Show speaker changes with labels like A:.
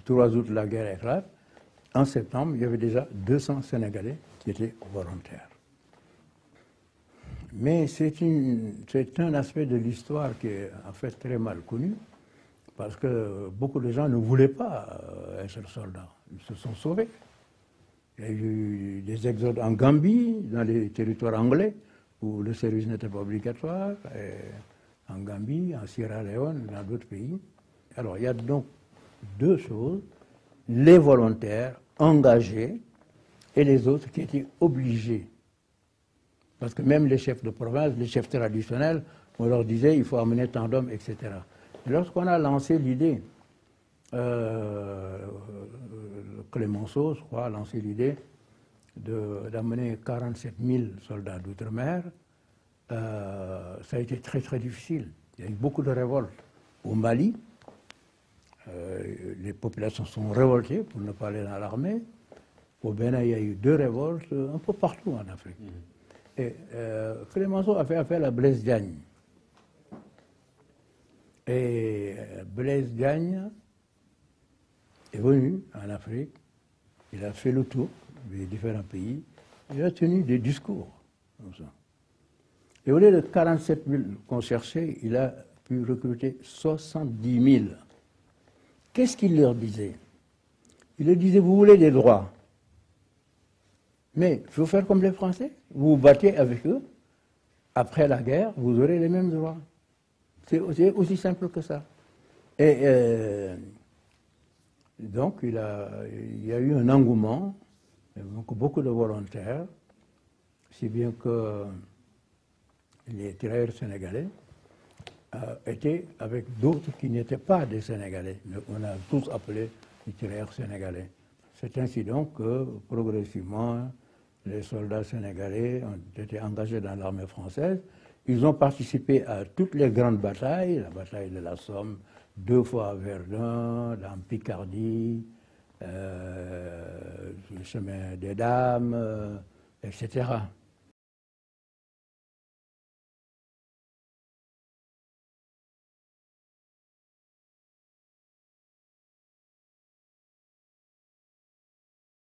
A: 3 août, la guerre éclate. En septembre, il y avait déjà 200 Sénégalais qui étaient volontaires. Mais c'est un aspect de l'histoire qui est en fait très mal connu, parce que beaucoup de gens ne voulaient pas être soldats. Ils se sont sauvés. Il y a eu des exodes en Gambie, dans les territoires anglais, où le service n'était pas obligatoire, en Gambie, en Sierra Leone, dans d'autres pays. Alors, il y a donc deux choses, les volontaires engagés et les autres qui étaient obligés. Parce que même les chefs de province, les chefs traditionnels, on leur disait il faut amener tant d'hommes, etc. Et lorsqu'on a lancé l'idée, Clémenceau, je crois, a lancé l'idée d'amener 47 000 soldats d'outre-mer, ça a été très très difficile. Il y a eu beaucoup de révoltes. Au Mali, les populations sont révoltées pour ne pas aller dans l'armée. Au Bénin, il y a eu 2 révoltes, un peu partout en Afrique. Et Clémenceau a fait appel à Blaise Diagne. Et Blaise Diagne est venu en Afrique, il a fait le tour des différents pays, il a tenu des discours comme ça. Et au lieu de 47 000 qu'on cherchait, il a pu recruter 70 000. Qu'est-ce qu'il leur disait? Il leur disait, vous voulez des droits, mais il faut faire comme les Français, vous vous battez avec eux, après la guerre, vous aurez les mêmes droits. C'est aussi simple que ça. Et donc, il y a eu un engouement, donc beaucoup de volontaires, si bien que les tirailleurs sénégalais étaient avec d'autres qui n'étaient pas des Sénégalais. On a tous appelé les tirailleurs sénégalais. C'est ainsi donc que, progressivement, les soldats sénégalais ont été engagés dans l'armée française. Ils ont participé à toutes les grandes batailles, la bataille de la Somme, 2 fois à Verdun, dans Picardie, le chemin des Dames, etc.